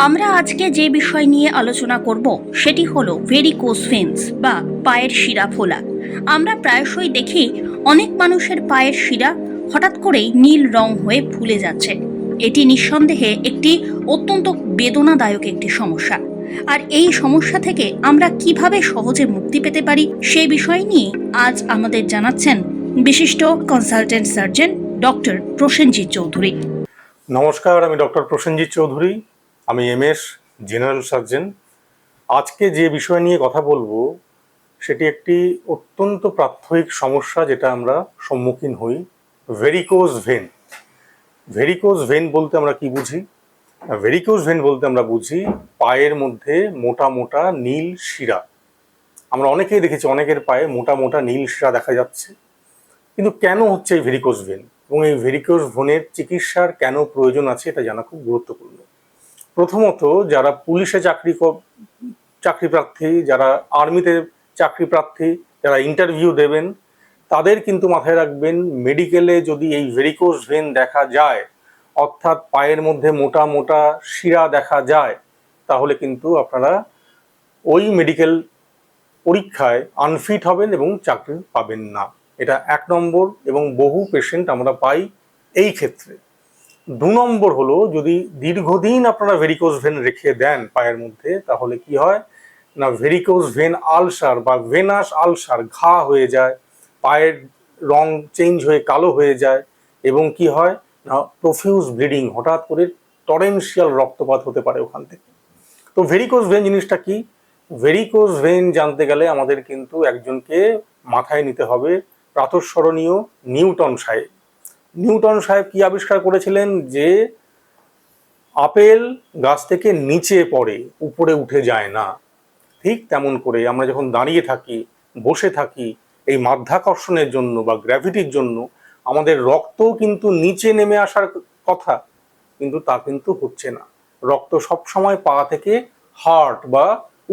আমরা আজকে যে বিষয় নিয়ে আলোচনা করব সেটি হলো ভেরিকোজ ভেন্স বা পায়ের শিরা ফোলা। আমরা প্রায়শই দেখি অনেক মানুষের পায়ের শিরা হঠাৎ করেই নীল রং হয়ে ফুলে যাচ্ছে। এটি নিঃসন্দেহে একটি অত্যন্ত বেদনাদায়ক একটি সমস্যা। আর এই সমস্যা থেকে আমরা কিভাবে সহজে মুক্তি পেতে পারি সেই বিষয় নিয়ে আজ আমাদের জানাচ্ছেন বিশিষ্ট consultant surgeon doctor Prosenjit Chowdhury. নমস্কার, আমি ডক্টর প্রসেনজিৎ চৌধুরী। আমি এমএস জেনারেল সার্জন। আজকে যে বিষয় নিয়ে কথা বলবো সেটি একটি অত্যন্ত প্রাত্যহিক সমস্যা যেটা আমরা সম্মুখীন হই, ভেরিকোজ ভেন। ভেরিকোজ ভেন বলতে আমরা কি বুঝি? ভেরিকোজ ভেন বলতে আমরা বুঝি পায়ের মধ্যে মোটা মোটা নীল শিরা। আমরা অনেকেই দেখেছি, অনেকের পায়ে মোটা মোটা নীল শিরা দেখা যাচ্ছে। কিন্তু কেন হচ্ছে এই ভেরিকোজ ভেন এবং এই ভেরিকোজ ভেনের চিকিৎসার কেন প্রয়োজন আছে এটা জানা খুব গুরুত্বপূর্ণ। প্রথমত, যারা পুলিশে চাকরি প্রার্থী, যারা আর্মিতে চাকরি প্রার্থী, যারা ইন্টারভিউ দেবেন, তাদের কিন্তু মাথায় রাখবেন, মেডিকেলে যদি এই ভেরিকোজ ভেন দেখা যায়, অর্থাৎ পায়ের মধ্যে মোটা মোটা শিরা দেখা যায়, তাহলে কিন্তু আপনারা ওই মেডিকেল পরীক্ষায় আনফিট হবেন এবং চাকরি পাবেন না। এটা 1 নম্বর, এবং বহু পেশেন্ট আমরা পাই এই ক্ষেত্রে। 2 নম্বর হলো, যদি দীর্ঘদিন আপনারা ভেরিকোজ ভেন রেখে দেন পায়ের মধ্যে, তাহলে কি হয় না, ভেরিকোজ ভেন আলসার বা ভেনাস আলসার, ঘা হয়ে যায়, পায়ের রং চেঞ্জ হয়ে কালো হয়ে যায়, এবং কি হয় না, প্রফিউজ ব্লিডিং, হঠাৎ করে টরেনশিয়াল রক্তপাত হতে পারে ওখান থেকে। তো ভেরিকোজ ভেন জিনিসটা কি? ভেরিকোজ ভেন জানতে গেলে আমাদের কিন্তু একজনকে মাথায় নিতে হবে, প্রাতঃস্মরণীয় নিউটন সাহেব। নিউটন সাহেব কি আবিষ্কার করেছিলেন? যে আপেল গাছ থেকে নিচে পড়ে, উপরে উঠে যায় না। ঠিক তেমন করে আমরা যখন দাঁড়িয়ে থাকি, বসে থাকি, এই মাধ্যাকর্ষণের জন্য বা গ্র্যাভিটির জন্য আমাদের রক্ত কিন্তু নিচে নেমে আসার কথা, কিন্তু তা কিন্তু হচ্ছে না। রক্ত সবসময় পা থেকে হার্ট বা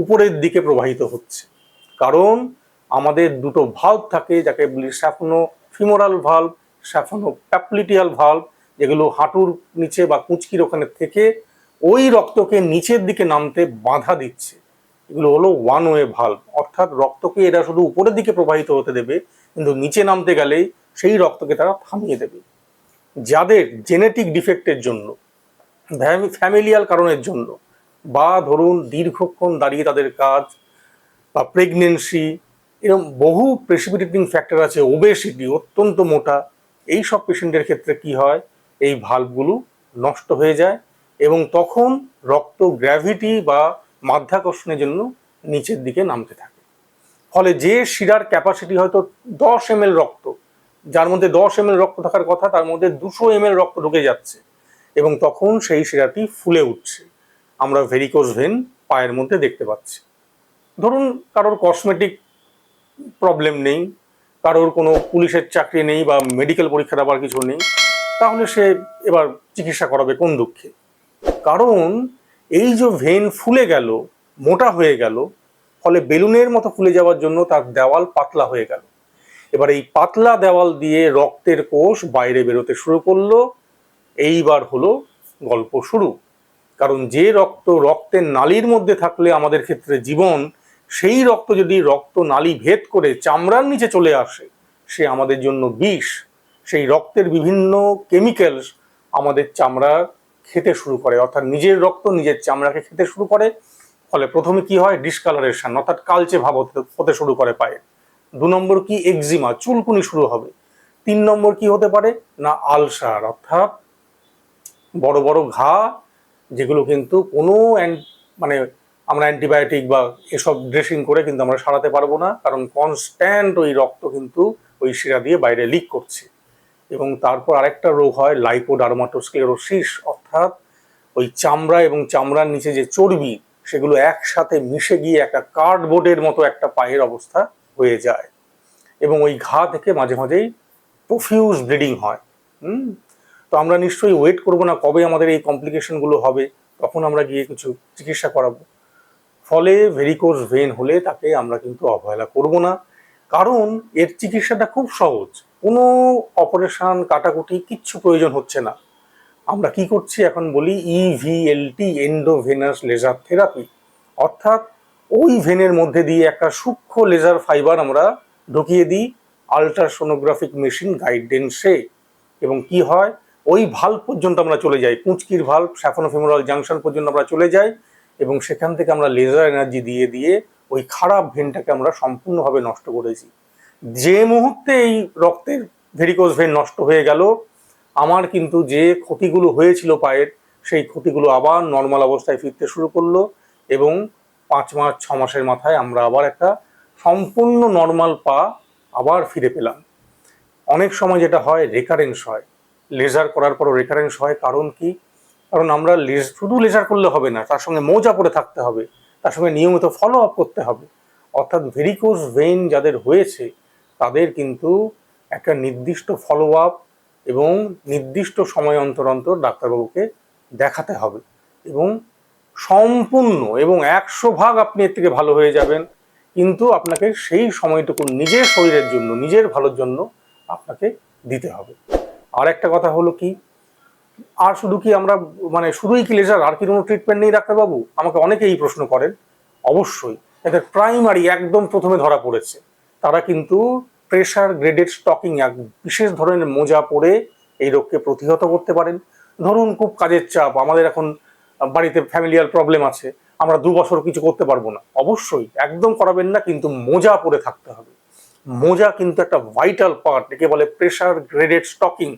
উপরের দিকে প্রবাহিত হচ্ছে। কারণ আমাদের দুটো ভাল্ব থাকে, যাকে বলি স্যাফনো ফিমোরাল ভাল্ব, স্যাফনো প্যাপলিটিয়াল ভাল্ব, যেগুলো হাঁটুর নিচে বা কুঁচকির ওখানে থেকে ওই রক্তকে নিচের দিকে নামতে বাধা দিচ্ছে। এগুলো হলো ওয়ান ওয়ে ভাল্ব, অর্থাৎ রক্তকে এরা শুধু উপরের দিকে প্রবাহিত হতে দেবে, কিন্তু নিচে নামতে গেলেই সেই রক্তকে তারা থামিয়ে দেবে। যাদের জেনেটিক ডিফেক্টের জন্য, ফ্যামিলিয়াল কারণের জন্য, বা ধরুন দীর্ঘক্ষণ দাঁড়িয়ে তাদের কাজ, বা প্রেগনেন্সি, এরকম বহু প্রেসিপিটেটিং ফ্যাক্টর আছে, ওবেসিটি, অত্যন্ত মোটা, এই সব পেশেন্টের ক্ষেত্রে কি হয়, এই ভাল্বগুলো নষ্ট হয়ে যায় এবং তখন রক্ত গ্র্যাভিটি বা মাধ্যাকর্ষণের জন্য নিচের দিকে নামতে থাকে। ফলে যে শিরার ক্যাপাসিটি হয়তো 10 ml রক্ত, যার মধ্যে 10 ml রক্ত থাকার কথা, তার মধ্যে 200 ml রক্ত ঢুকে যাচ্ছে এবং তখন সেই শিরাটি ফুলে উঠছে। আমরা ভেরিকোজ ভেন পায়ের মধ্যে দেখতে পাচ্ছি। ধরুন কারোর কসমেটিক প্রবলেম নেই, কারোর কোনো পুলিশের চাকরি নেই বা মেডিকেল পরীক্ষা দেওয়ার কিছু নেই, তাহলে সে এবার চিকিৎসা করাবে কোন দুঃখে? কারণ এই যে ভেন ফুলে গেল, মোটা হয়ে গেল, ফলে বেলুনের মতো ফুলে যাওয়ার জন্য তার দেওয়াল পাতলা হয়ে গেল। এবার এই পাতলা দেওয়াল দিয়ে রক্তের কোষ বাইরে বেরোতে শুরু করলো। এইবার হলো গল্প শুরু। কারণ যে রক্ত রক্তের নালীর মধ্যে থাকলে আমাদের ক্ষেত্রে জীবন, সেই রক্ত যদি রক্ত নালী ভেদ করে চামড়ার নিচে চলে আসে, সে আমাদের জন্য বিষ। সেই রক্তের বিভিন্ন কেমিক্যালস আমাদের চামড়া খেতে শুরু করে, অর্থাৎ নিজের রক্ত নিজের চামড়াকে খেতে শুরু করে। ফলে প্রথমে কি হয়, ডিসকালারেশন, অর্থাৎ কালচে ভাব হতে শুরু করে পায়ে। 2 নম্বর কি, এক্সিমা, চুলকুনি শুরু হবে। 3 নম্বর কি হতে পারে না, আলসার, অর্থাৎ বড় বড় ঘা, যেগুলো কিন্তু কোনো মানে আমরা অ্যান্টিবায়োটিক বা এসব ড্রেসিং করে কিন্তু আমরা সারাতে পারবো না, কারণ কনস্ট্যান্ট ওই রক্ত কিন্তু ওই শিরা দিয়ে বাইরে লিক করছে। এবং তারপর আরেকটা রোগ হয়, লাইপোডার্মাটোস্ক্লেরোসিস, অর্থাৎ ওই চামড়া এবং চামড়ার নিচে যে চর্বি, সেগুলো একসাথে মিশে গিয়ে একটা কার্ডবোর্ডের মতো একটা পায়ের অবস্থা হয়ে যায় এবং ওই ঘা থেকে মাঝে মাঝেই প্রফিউজ ব্লিডিং হয়। তো আমরা নিশ্চয়ই ওয়েট করবো না কবে আমাদের এই কমপ্লিকেশনগুলো হবে, তখন আমরা গিয়ে কিছু চিকিৎসা করাবো। ফলে ভেরিকোজ ভেন হলে তাকে আমরা কিন্তু অবহেলা করব না, কারণ এর চিকিৎসাটা খুব সহজ, কোনো অপারেশন কাটাকুটি কিচ্ছু প্রয়োজন হচ্ছে না। আমরা কি করছি এখন বলি ইভিএলটি, এন্ডোভেনাস লেজার থেরাপি, অর্থাৎ ওই ভেনের মধ্যে দিয়ে একটা সূক্ষ্ম লেজার ফাইবার আমরা ঢুকিয়ে দিই আল্ট্রাসোনোগ্রাফিক মেশিন গাইডেন্সে। এবং কি হয়, ওই ভাল্ব পর্যন্ত আমরা চলে যাই, কুঁচকির ভাল্ব স্যাফোনোফিমোরাল জাংশন পর্যন্ত আমরা চলে যাই, এবং সেখান থেকে আমরা লেজার এনার্জি দিয়ে দিয়ে ওই খারাপ ভেনটাকে আমরা সম্পূর্ণভাবে নষ্ট করেছি। যে মুহূর্তে এই রক্তের ভেরিকোজ ভেন নষ্ট হয়ে গেল, আমার কিন্তু যে ক্ষতিগুলো হয়েছিল পায়ের, সেই ক্ষতিগুলো আবার নর্মাল অবস্থায় ফিরতে শুরু করলো, এবং 5 মাস 6 মাসের মাথায় আমরা আবার একটা সম্পূর্ণ নর্মাল পা আবার ফিরে পেলাম। অনেক সময় যেটা হয়, রেকারেন্স হয়, লেজার করার পরও রেকারেন্স হয়। কারণ কি? কারণ আমরা শুধু লেজার করলে হবে না, তার সঙ্গে মোজা পরে থাকতে হবে, তার সঙ্গে নিয়মিত ফলো আপ করতে হবে। অর্থাৎ ভেরিকোজ ভেইন যাদের হয়েছে তাদের কিন্তু একটা নির্দিষ্ট ফলো আপ এবং নির্দিষ্ট সময় অন্তর অন্তর ডাক্তারবাবুকে দেখাতে হবে, এবং সম্পূর্ণ এবং 100% আপনি এর থেকে ভালো হয়ে যাবেন। কিন্তু আপনাকে সেই সময়টুকু নিজের শরীরের জন্য, নিজের ভালোর জন্য আপনাকে দিতে হবে। আর একটা কথা হলো কি, আর শুধু কি আমরা শুধুই কি লেজার, আর কি কোনো ট্রিটমেন্ট নেই ডাক্তারবাবু? আমাকে অনেকে এই প্রশ্ন করেন। অবশ্যই, এদের প্রাইমারি একদম প্রথমে ধরা পড়েছে তারা কিন্তু প্রেশার গ্রেডেড স্টকিং, এক বিশেষ ধরনের মোজা পরে এই রোগকে প্রতিহত করতে পারেন। ধরুন খুব কাজের চাপ, আমাদের এখন বাড়িতে ফ্যামিলিয়াল প্রবলেম আছে, আমরা 2 বছর কিছু করতে পারবো না, অবশ্যই একদম করাবেন না, কিন্তু মোজা পরে থাকতে হবে। মোজা কিন্তু একটা ভাইটাল পার্ট, একে বলে pressure graded stocking.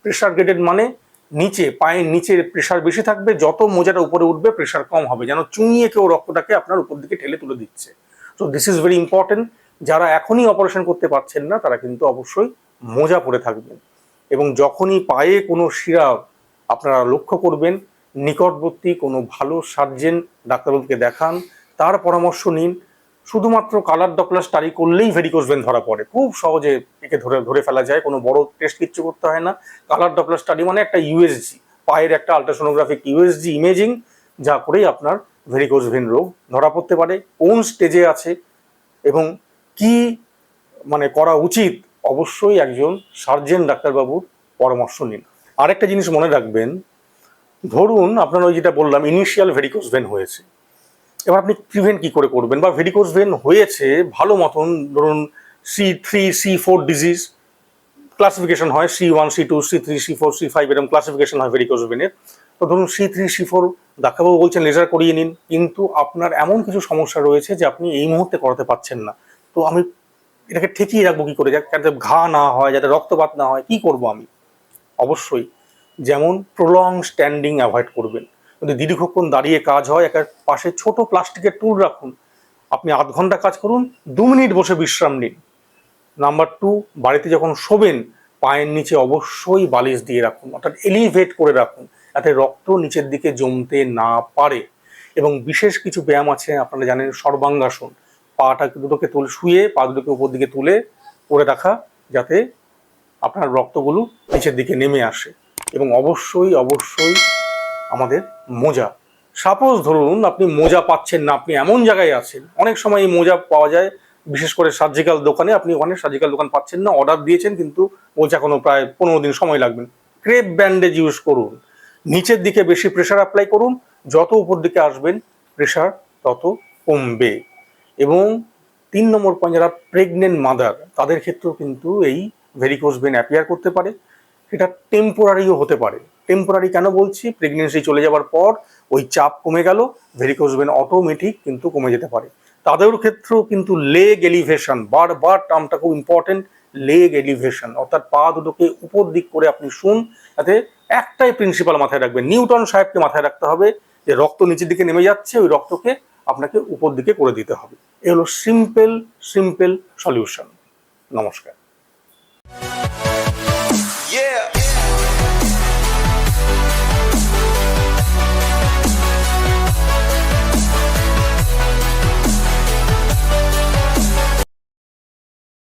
Pressure graded মানে নিচে, পায়ের নিচে প্রেশার বেশি থাকবে, যত মোজাটা উপরে উঠবে প্রেশার কম হবে, যেন চুইয়ে কেউ রক্তটাকে আপনার উপর দিকে ঠেলে তুলে দিচ্ছে। So this is very important. যারা এখনই অপারেশন করতে পারছেন না তারা কিন্তু অবশ্যই মোজা পরে থাকবেন। এবং যখনই পায়ে কোনো শিরা আপনারা লক্ষ্য করবেন, নিকটবর্তী কোনো ভালো সার্জেন ডাক্তারবাবুকে দেখান, তার পরামর্শ নিন। শুধুমাত্র কালার ডপলার স্টাডি করলেই ভেরিকোজ ভেন ধরা পড়ে, খুব সহজে একে ধরে ফেলা যায়, কোনো বড় টেস্ট কিচ্ছু করতে হয় না। কালার ডপলার স্টাডি মানে একটা ইউএসজি, পায়ের একটা আল্ট্রাসোনোগ্রাফিক ইউএসজি ইমেজিং, যা করেই আপনার ভেরিকোজ ভেন রোগ ধরা পড়তে পারে, কোন স্টেজে আছে এবং কি করা উচিত। অবশ্যই একজন সার্জেন ডাক্তারবাবুর পরামর্শ নিন। আরেকটা জিনিস মনে রাখবেন, ধরুন আপনার ওই যেটা বললাম ইনিশিয়াল ভেরিকোজ ভেন হয়েছে, এবার আপনি প্রিভেন্ট কি করে করবেন? বা ভেরিকোজ ভেন হয়েছে ভালো মতন, ধরুন C3 C4 ডিজিজ ক্লাসিফিকেশন হয়, C1 C2 C3 C4 C5 এরকম ক্লাসিফিকেশন হয় ভেরিকোজ ভেনের। তো ধরুন C3 C4 ডাক্তারবাবু বলছেন লেজার করিয়ে নিন, কিন্তু আপনার এমন কিছু সমস্যা রয়েছে যে আপনি এই মুহূর্তে করাতে পারছেন না। তো আমি এটাকে ঠেকিয়ে রাখবো কি করে, যাতে ঘা না হয়, যাতে রক্তপাত না হয়, কি করব আমি? অবশ্যই যেমন প্রলং স্ট্যান্ডিং অ্যাভয়েড করবেন। যদি দীর্ঘক্ষণ দাঁড়িয়ে কাজ হয়, একটা পাশে ছোট প্লাস্টিকের টুল রাখুন, আপনি 8 ঘন্টা কাজ করুন, 2 মিনিট বসে বিশ্রাম নিন। নাম্বার 2, বাড়িতে যখন শোবেন পায়ের নিচে অবশ্যই বালিশ দিয়ে রাখুন, অর্থাৎ এলিভেট করে রাখুন, যাতে রক্ত নিচের দিকে জমতে না পারে। এবং বিশেষ কিছু ব্যায়াম আছে, আপনারা জানেন, সর্বাঙ্গাসন, পাটা দুটোকে শুয়ে পা দুটোকে উপর দিকে তুলে করে রাখা, যাতে আপনার রক্তগুলো নিচের দিকে নেমে আসে। এবং অবশ্যই আমাদের মোজা, সাপোজ ধরুন আপনি মোজা পাচ্ছেন না, আপনি এমন জায়গায় আছেন, অনেক সময় এই মোজা পাওয়া যায় বিশেষ করে সার্জিক্যাল দোকানে, আপনি ওখানে সার্জিক্যাল দোকান পাচ্ছেন না, অর্ডার দিয়েছেন কিন্তু বলছে এখনো প্রায় 15 দিন সময় লাগবে, ক্রেপ ব্যান্ডেজ ইউজ করুন, নিচের দিকে বেশি প্রেশার অ্যাপ্লাই করুন, যত উপর দিকে আসবেন প্রেশার তত কমবে। এবং 3 নম্বর পয়েন্ট, যারা প্রেগনেন্ট মাদার তাদের ক্ষেত্রেও কিন্তু এই ভেরিকোজ ভেন অ্যাপিয়ার করতে পারে, এটা টেম্পোরারিও হতে পারে। টেম্পোরারি কেন বলছি? প্রেগনেন্সি চলে যাওয়ার পর ওই চাপ কমে গেল, ভেরিকোজ ভেন অটোমেটিক কিন্তু কমে যেতে পারে। তাদের ক্ষেত্রেও কিন্তু লেগ এলিভেশন, বারবার টার্মটা খুব ইম্পর্টেন্ট, লেগ এলিভেশন, অর্থাৎ পা দুটোকে উপর দিক করে আপনি শুন, যাতে একটাই প্রিন্সিপাল মাথায় রাখবেন, নিউটন সাহেবকে মাথায় রাখতে হবে যে রক্ত নিচের দিকে নেমে যাচ্ছে, ওই রক্তকে আপনাকে উপর দিকে করে দিতে হবে। এ হলো সিম্পল সলিউশন। নমস্কার। Yeah.